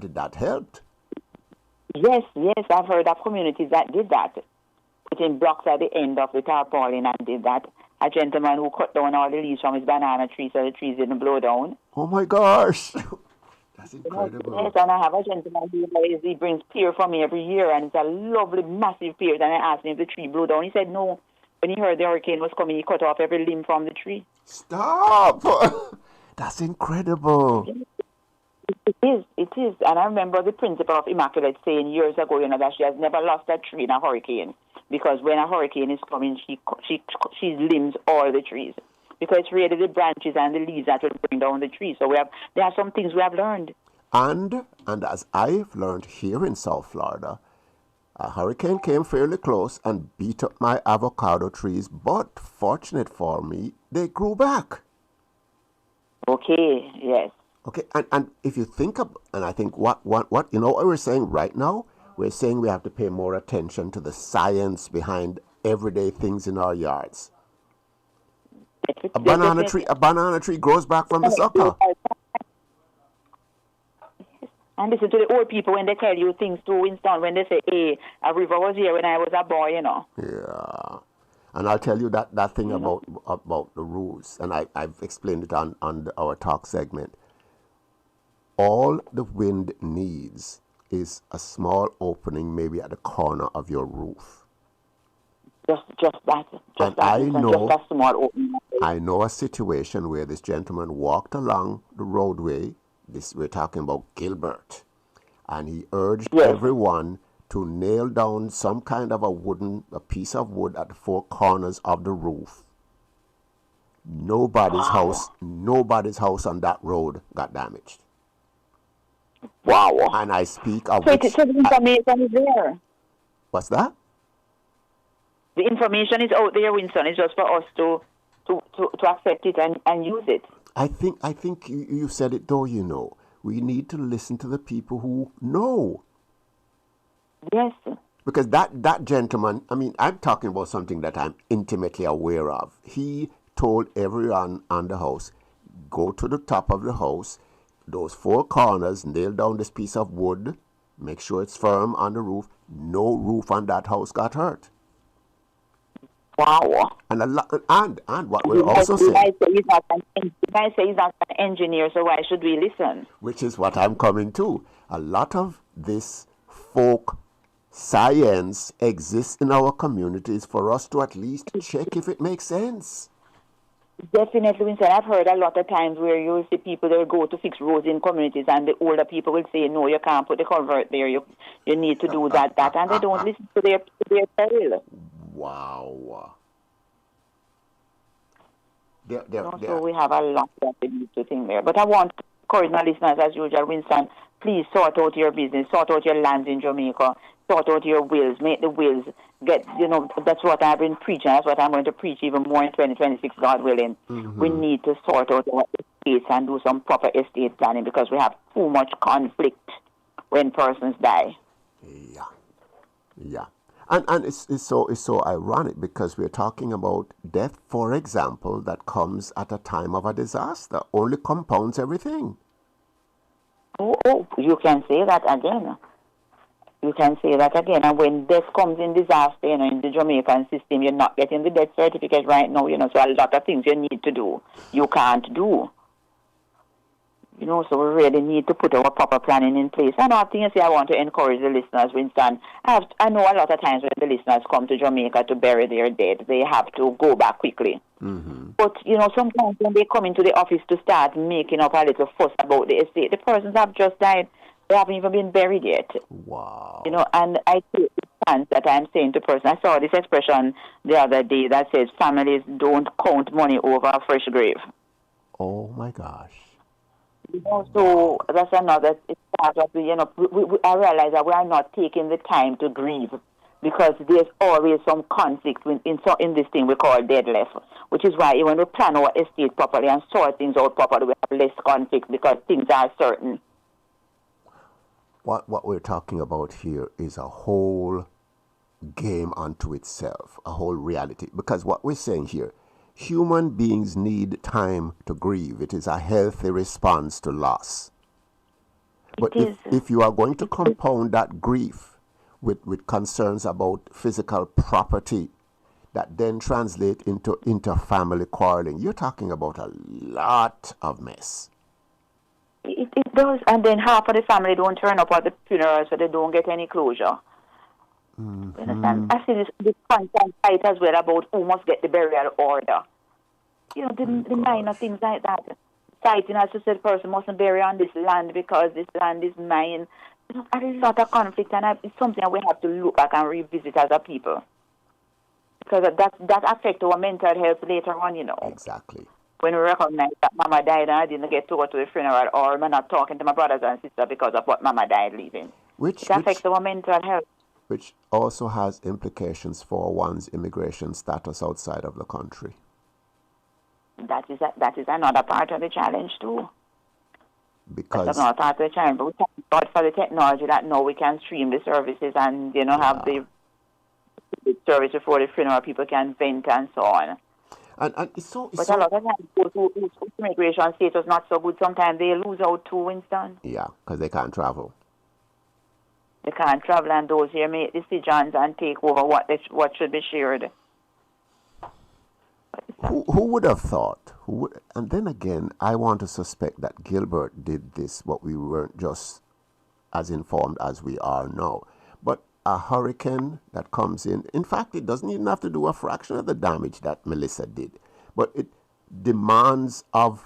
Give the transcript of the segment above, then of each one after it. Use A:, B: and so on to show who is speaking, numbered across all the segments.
A: granted that helped.
B: Yes, I've heard of communities that did that, putting blocks at the end of the tarpaulin and did that. A gentleman who cut down all the leaves from his banana tree so the trees didn't blow down.
A: Oh my gosh. That's incredible.
B: Yes, and I have a gentleman he brings pear for me every year, and it's a lovely, massive pear. And I asked him if the tree blew down. He said no. When he heard the hurricane was coming, he cut off every limb from the tree.
A: Stop! That's incredible.
B: It is. And I remember the principal of Immaculate saying years ago, that she has never lost a tree in a hurricane. Because when a hurricane is coming, she limbs all the trees. Because it's really the branches and the leaves that will bring down the trees. So there are some things we have learned.
A: And as I've learned here in South Florida, a hurricane came fairly close and beat up my avocado trees, but fortunate for me, they grew back.
B: Okay, yes.
A: Okay, and if you think of, and I think what what we're saying right now? We're saying we have to pay more attention to the science behind everyday things in our yards. A banana tree grows back from the sucker.
B: And listen to the old people when they tell you things too, Winston, when they say, hey, a river was here when I was a boy,
A: Yeah. And I'll tell you that thing about the rules, and I've explained it on our talk segment. All the wind needs is a small opening maybe at the corner of your roof.
B: Just that. Just a small opening.
A: I know a situation where this gentleman walked along the roadway. We're talking about Gilbert. And he urged everyone to nail down some kind of a piece of wood at the four corners of the roof. Nobody's house on that road got damaged.
B: Wow.
A: And I speak of
B: so the information is there.
A: What's that?
B: The information is out there, Winston. It's just for us to accept it and use it.
A: I think you said it though, We need to listen to the people who know.
B: Yes.
A: Because that gentleman, I'm talking about something that I'm intimately aware of. He told everyone on the house, go to the top of the house, those four corners, nail down this piece of wood, make sure it's firm on the roof. No roof on that house got hurt.
B: Wow.
A: And what we're also saying.
B: The guy says he's not an engineer, so why should we listen?
A: Which is what I'm coming to. A lot of this folk science exists in our communities for us to at least check if it makes sense.
B: Definitely, Winston. I've heard a lot of times where you'll see people that will go to fix roads in communities, and the older people will say, no, you can't put the culvert there. You need to do that, and they don't listen to their peril.
A: Wow.
B: So we have a lot that we need to think there. But I want to encourage my listeners, as usual, Winston, please sort out your business, sort out your lands in Jamaica, sort out your wills, make the wills get, that's what I've been preaching. That's what I'm going to preach even more in 2026, God willing. Mm-hmm. We need to sort out our estates and do some proper estate planning because we have too much conflict when persons die.
A: Yeah. And it's so ironic because we're talking about death, for example, that comes at a time of a disaster, only compounds everything.
B: Oh, you can say that again. And when death comes in disaster, in the Jamaican system, you're not getting the death certificate right now, so a lot of things you need to do, you can't do. So we really need to put our proper planning in place. And I think I want to encourage the listeners, Winston. I know a lot of times when the listeners come to Jamaica to bury their dead, they have to go back quickly. Mm-hmm. But, sometimes when they come into the office to start making up a little fuss about the estate, the persons have just died. They haven't even been buried yet.
A: Wow.
B: And I take the stance that I'm saying to person. I saw this expression the other day that says families don't count money over a fresh grave.
A: Oh, my gosh.
B: So that's another part of the, I realize that we are not taking the time to grieve because there's always some conflict in this thing we call dead left, which is why when we plan our estate properly and sort things out properly, we have less conflict because things are certain.
A: What we're talking about here is a whole game unto itself, a whole reality. Because what we're saying here, human beings need time to grieve. It is a healthy response to loss. But if you are going to compound that grief with concerns about physical property that then translate into inter-family quarreling, you're talking about a lot of mess.
B: It does, and then half of the family don't turn up at the funeral, so they don't get any closure. Mm-hmm. You understand? I see this constant fight as well about who must get the burial order. You know, the minor things like that. Fighting as to say the person mustn't bury on this land because this land is mine. You know, a lot of conflict, and it's something that we have to look back and revisit as a people. Because that affects our mental health later on, you know.
A: Exactly.
B: When we recognize that Mama died and I didn't get to go to the funeral, or I'm not talking to my brothers and sisters because of what Mama died leaving. It affects our mental health.
A: Which also has implications for one's immigration status outside of the country.
B: That is another part of the challenge too.
A: Because
B: that's another part of the challenge. But we thank God for the technology that now we can stream the services and have the service before the funeral. People can vent and so on.
A: And it's so.
B: But a lot of times, those whose immigration status not so good, sometimes they lose out too, Winston.
A: Yeah, because they can't travel.
B: They can't travel, and those here make decisions and take over what should be shared.
A: Who would have thought? And then again, I want to suspect that Gilbert did this, but we weren't just as informed as we are now. But a hurricane that comes in fact, it doesn't even have to do a fraction of the damage that Melissa did. But it demands of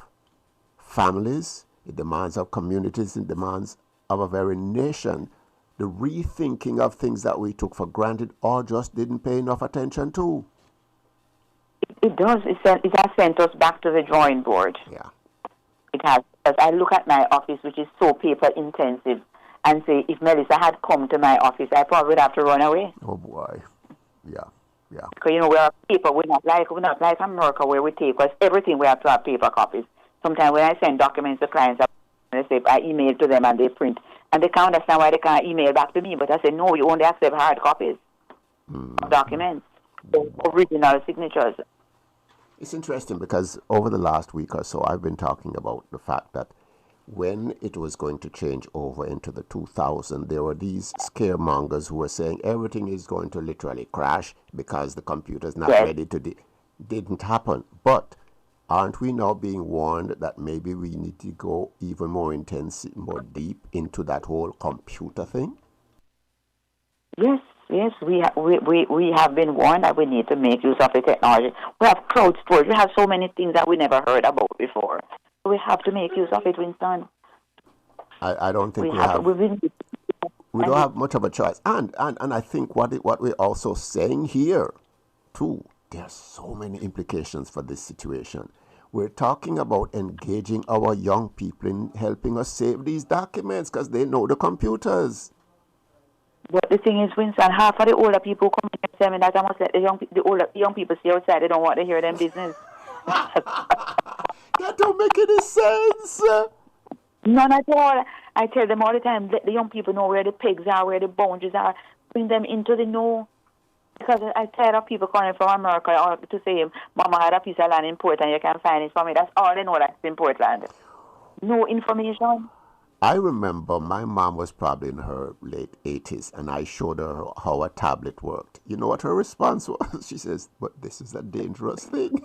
A: families, it demands of communities, it demands of a very nation the rethinking of things that we took for granted or just didn't pay enough attention to.
B: It does. It has sent us back to the drawing board.
A: Yeah.
B: It has. As I look at my office, which is so paper intensive, and say, if Melissa had come to my office, I probably would have to run away.
A: Oh boy. Yeah. Yeah.
B: Because we're paper. We're not like America where we take us everything. We have to have paper copies. Sometimes when I send documents to clients, they say I email to them and they print, and they can't understand why they can't email back to me. But I say no, you only accept hard copies of documents, original signatures.
A: It's interesting because over the last week or so, I've been talking about the fact that when it was going to change over into the 2000s, there were these scaremongers who were saying everything is going to literally crash because the computer's not ready to... Didn't happen. But aren't we now being warned that maybe we need to go even more intense, more deep into that whole computer thing?
B: Yes, we have been warned that we need to make use of the technology. We have cloud storage. We have so many things that we never heard about before. We have to make use of it, Winston.
A: I don't think we don't have much of a choice. And I think what we're also saying here, too, there are so many implications for this situation. We're talking about engaging our young people in helping us save these documents because they know the computers.
B: But the thing is, Winston, half of the older people come in and tell me that I must let the young people see outside. They don't want to hear them business.
A: That don't make any sense.
B: None at all. I tell them all the time, let the young people know where the pegs are, where the boundaries are. Bring them into the know. Because I'm tired of people calling from America or to say, Mama had a piece of land in Portland, you can find it for me. That's all they know that's in Portland. No information.
A: I remember my mom was probably in her late 80s, and I showed her how a tablet worked. You know what her response was? She says, but this is a dangerous thing.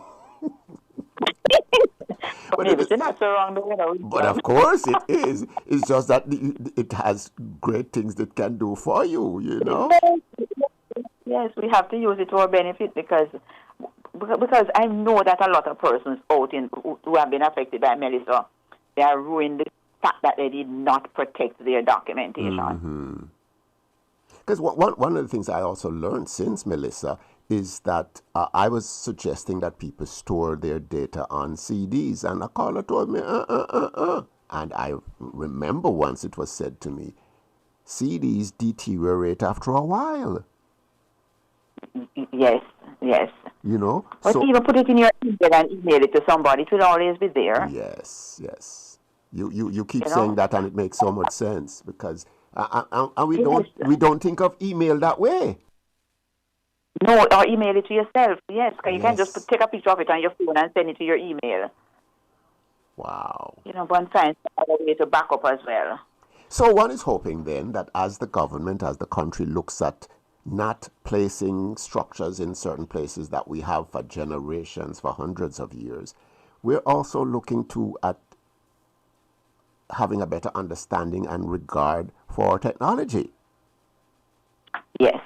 B: But maybe it's not so wrong.
A: But of course it is. It's just that it has great things that can do for you, you know?
B: Yes, we have to use it to our benefit because I know that a lot of persons out who have been affected by Melissa, they are ruined the fact that they did not protect their documentation.
A: Because one of the things I also learned since Melissa is that I was suggesting that people store their data on CDs, and a caller told me, And I remember once it was said to me, CDs deteriorate after a while.
B: Yes.
A: You know?
B: But so, even put it in your email and email it to somebody. It will always be there.
A: Yes. You keep saying that, and it makes so much sense because and we don't think of email that way.
B: No, or email it to yourself. Yes, because you can just take a picture of it on your phone and send it to your email.
A: Wow.
B: But I'm trying to find a way to back up as well.
A: So one is hoping then that as the government, as the country looks at not placing structures in certain places that we have for generations, for hundreds of years, we're also looking to at having a better understanding and regard for technology.
B: Yes.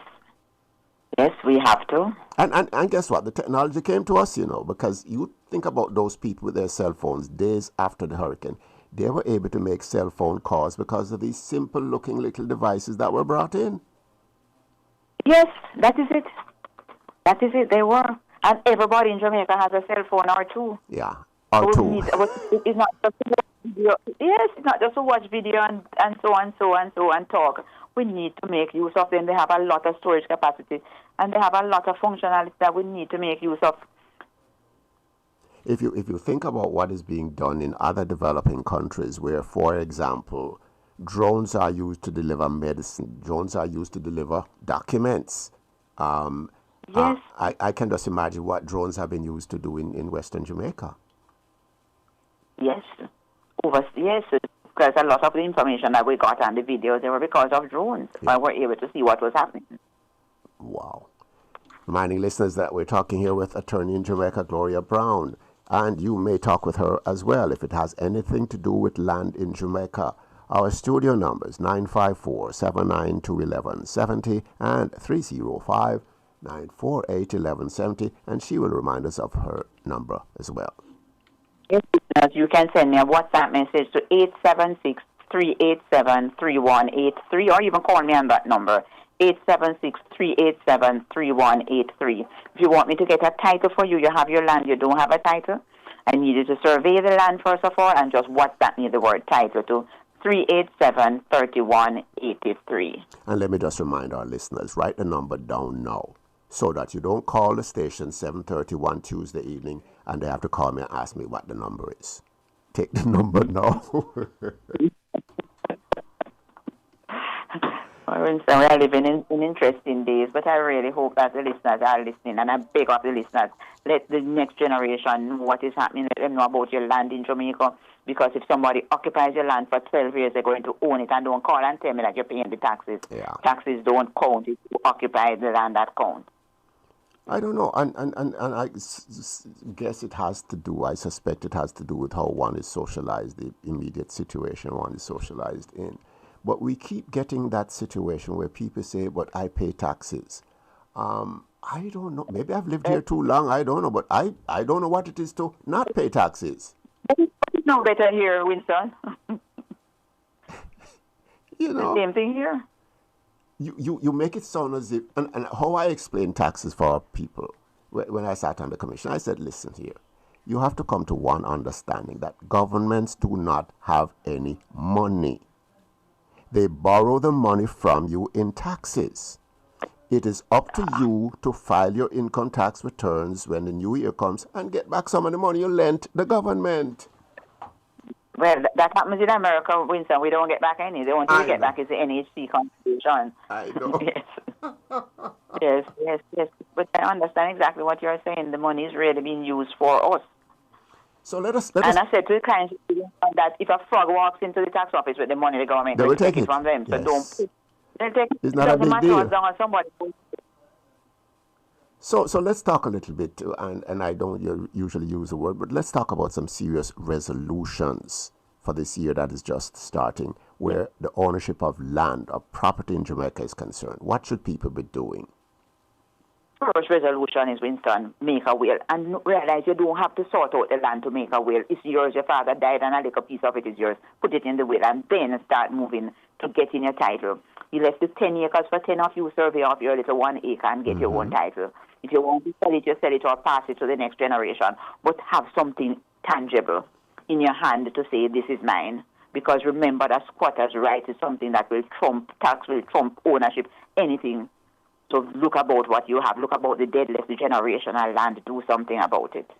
B: Yes, we have to.
A: And guess what? The technology came to us, because you think about those people with their cell phones days after the hurricane. They were able to make cell phone calls because of these simple looking little devices that were brought in.
B: Yes, that is it. That is it. They were. And everybody in Jamaica has a cell phone or two.
A: Yeah, or two.
B: It's not just to watch video. Yes, it's not just to watch video and so and talk. We need to make use of them. They have a lot of storage capacity and they have a lot of functionality that we need to make use of.
A: If you think about what is being done in other developing countries where, for example, drones are used to deliver medicine, drones are used to deliver documents.
B: Yes.
A: I can just imagine what drones have been used to do in Western Jamaica.
B: Yes. Yes, because a lot of the information that we got on the videos, they were because of drones. Yeah. We were able to see what was happening.
A: Wow. Reminding listeners that we're talking here with attorney in Jamaica, Gloria Brown. And you may talk with her as well if it has anything to do with land in Jamaica. Our studio numbers 954-792-1170 and 305-948-1170, and she will remind us of her number as well.
B: Yes, you can send me a WhatsApp message to 876-387-3183, or even call me on that number, 876-387-3183. If you want me to get a title for you, you have your land, you don't have a title, I need you to survey the land first of all and just WhatsApp me the word title to 387-3183.
A: And let me just remind our listeners, write the number down now so that you don't call the station 7:31 Tuesday evening and they have to call me and ask me what the number is. Take the number now.
B: We are living in interesting days, but I really hope that the listeners are listening, and I beg of the listeners, let the next generation know what is happening. Let them know about your land in Jamaica, because if somebody occupies your land for 12 years, they're going to own it, and don't call and tell me that you're paying the taxes.
A: Yeah.
B: Taxes don't count if you occupy the land that counts.
A: I don't know, and I guess it has to do, I suspect it has to do with how one is socialized, the immediate situation one is socialized in. But we keep getting that situation where people say, but I pay taxes. I don't know. Maybe I've lived here too long. I don't know. But I don't know what it is to not pay taxes.
B: It's no better here, Winston.
A: The
B: same thing here.
A: You make it sound as if, and how I explain taxes for our people, when I sat on the commission, I said, listen here. You have to come to one understanding that governments do not have any money. They borrow the money from you in taxes. It is up to you to file your income tax returns when the new year comes and get back some of the money you lent the government.
B: Well, that happens in America, Winston. We don't get back any. The only thing we get back is the NHC contribution.
A: I know.
B: Yes. yes. But I understand exactly what you're saying. The money is really being used for us.
A: So let us.
B: And I said to the clients that if a frog walks into the tax office with the money, the government will take it from them.
A: Yes.
B: So don't. They'll take it.
A: It's not a big deal.
B: Somebody.
A: So let's talk a little bit, and I don't usually use the word, but let's talk about some serious resolutions for this year that is just starting, where the ownership of land or property in Jamaica is concerned. What should people be doing?
B: First resolution is, Winston, make a will. And realize you don't have to sort out the land to make a will. It's yours. Your father died and a little piece of it is yours. Put it in the will and then start moving to getting your title. You left the 10 acres for 10 of you, survey off your little 1 acre and get your own title. If you want to sell it, you sell it or pass it to the next generation. But have something tangible in your hand to say, this is mine. Because remember that squatter's right is something that will trump tax, will trump ownership, anything. So look about what you have. Look about the dead left, the generational land. Do something about it.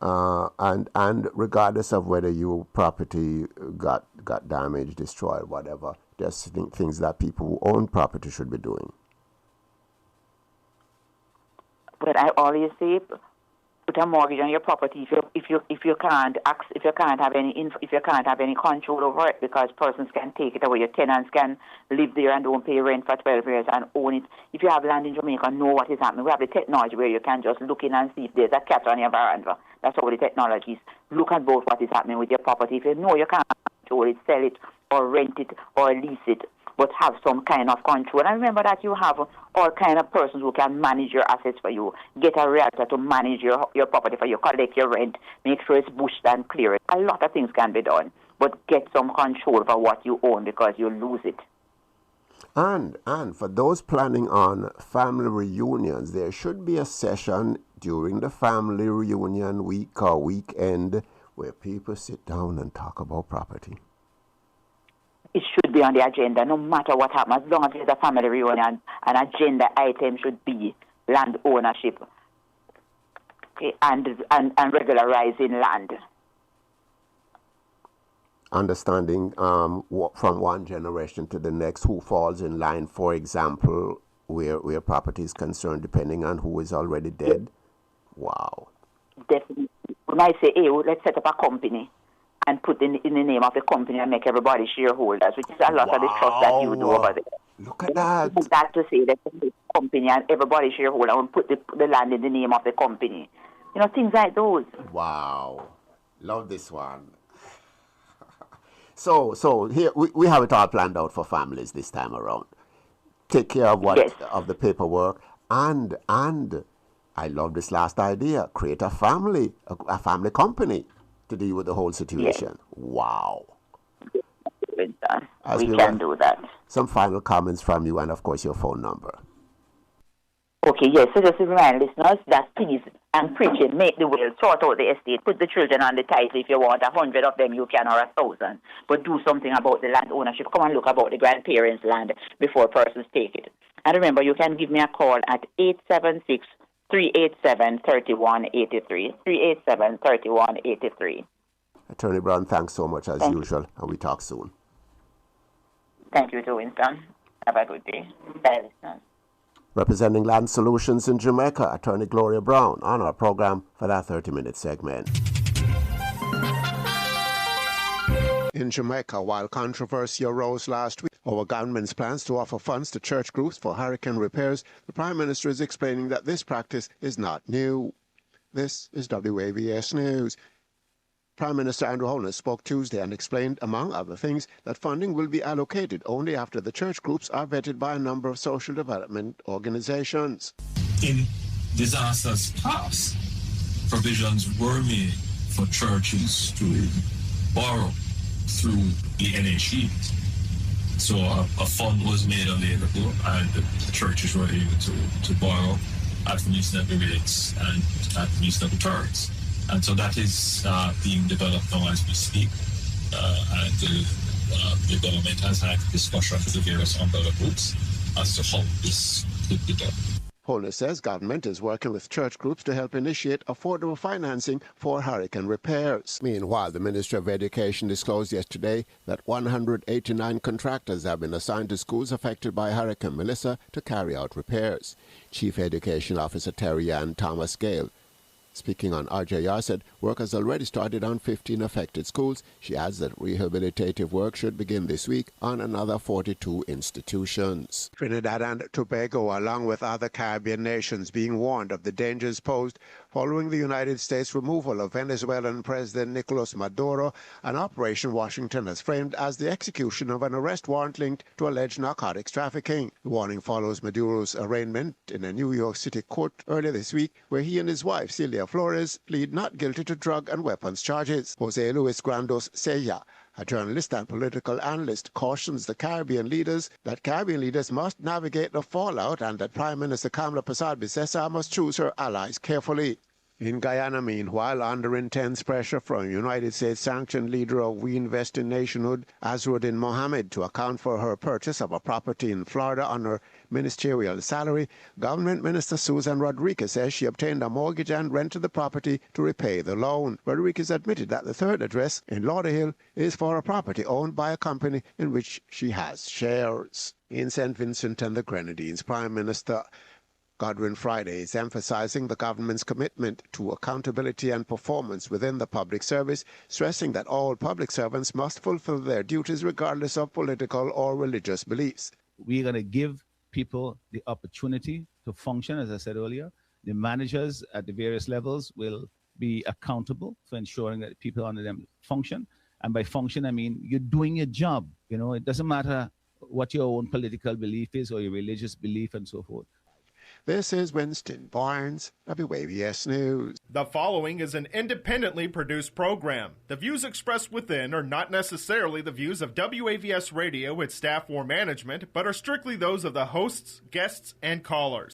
A: And regardless of whether your property got damaged, destroyed, whatever, there's things that people who own property should be doing.
B: But I always say, put a mortgage on your property if you can't have any control over it, because persons can take it away. Your tenants can live there and don't pay rent for 12 years and own it. If you have land in Jamaica, know what is happening. We have the technology where you can just look in and see if there's a cat on your veranda. That's how the technology is. Look at both what is happening with your property. If you know you can't control it, sell it or rent it or lease it, but have some kind of control. And remember that you have all kind of persons who can manage your assets for you. Get a realtor to manage your property for you, collect your rent, make sure it's bushed and clear. A lot of things can be done, but get some control over what you own, because you lose it.
A: And for those planning on family reunions, there should be a session during the family reunion week or weekend where people sit down and talk about property.
B: It should be on the agenda, no matter what happens. As long as there's a family reunion, an agenda item should be land ownership, okay, and regularizing land.
A: Understanding from one generation to the next who falls in line, for example, where property is concerned, depending on who is already dead. Wow.
B: Definitely. We might say, hey, let's set up a company and put in the name of the company and make everybody shareholders, which is a lot of the trust that you do over there.
A: Look at that.
B: That to say that the company and everybody shareholder and put the land in the name of the company. You know, things like those.
A: Wow. Love this one. So here we have it all planned out for families this time around. Take care of of the paperwork, and I love this last idea. Create a family company to deal with the whole situation. Yes. Wow.
B: We can do that.
A: Some final comments from you, and of course your phone number.
B: Okay, yes. So just to remind listeners that please and preaching, make the will, sort out the estate, put the children on the title. If you want 100 of them, you can, or 1,000. But do something about the land ownership. Come and look about the grandparents' land before persons take it. And remember, you can give me a call at 876-387-3183. 387-3183.
A: Attorney Brown, thanks so much as usual, and we talk soon.
B: Thank you to Winston. Have a good day. Bye, listeners.
A: Representing Land Solutions in Jamaica, Attorney Gloria Brown, on our program for that 30-minute segment. In Jamaica, while controversy arose last week over government's plans to offer funds to church groups for hurricane repairs, the Prime Minister is explaining that this practice is not new. This is WAVS News. Prime Minister Andrew Holness spoke Tuesday and explained, among other things, that funding will be allocated only after the church groups are vetted by a number of social development organizations.
C: In disasters past, provisions were made for churches to borrow through the NHE. So a fund was made available and the churches were able to borrow at reasonable rates and at reasonable terms. And so that is being developed now as we speak. And the government has had discussions with the various umbrella groups as to how this could be done.
A: Holness says government is working with church groups to help initiate affordable financing for hurricane repairs. Meanwhile, the Ministry of Education disclosed yesterday that 189 contractors have been assigned to schools affected by Hurricane Melissa to carry out repairs. Chief Education Officer Terry Ann Thomas Gale, speaking on RJR, said work has already started on 15 affected schools. She adds that rehabilitative work should begin this week on another 42 institutions. Trinidad and Tobago, along with other Caribbean nations, being warned of the dangers posed following the United States removal of Venezuelan President Nicolas Maduro, an operation Washington has framed as the execution of an arrest warrant linked to alleged narcotics trafficking. The warning follows Maduro's arraignment in a New York City court earlier this week, where he and his wife, Celia Flores, plead not guilty to drug and weapons charges. Jose Luis Grandos Sella, a journalist and political analyst, cautions the Caribbean leaders that Caribbean leaders must navigate the fallout and that Prime Minister Kamala Persad-Bissessar must choose her allies carefully. In Guyana, meanwhile, under intense pressure from United States-sanctioned leader of We Invest in Nationhood, Azruddin Mohammed, to account for her purchase of a property in Florida on her ministerial salary, Government Minister Susan Rodriguez says she obtained a mortgage and rented the property to repay the loan. Rodriguez admitted that the third address in Lauderhill is for a property owned by a company in which she has shares. In St. Vincent and the Grenadines, Prime Minister Godwin Friday is emphasizing the government's commitment to accountability and performance within the public service, stressing that all public servants must fulfill their duties regardless of political or religious beliefs.
D: We're going to give people the opportunity to function, as I said earlier. The managers at the various levels will be accountable for ensuring that people under them function. And by function, I mean you're doing your job. You know, it doesn't matter what your own political belief is or your religious belief and so forth.
A: This is Winston Barnes, WAVS News.
E: The following is an independently produced program. The views expressed within are not necessarily the views of WAVS Radio, its staff, or management, but are strictly those of the hosts, guests, and callers.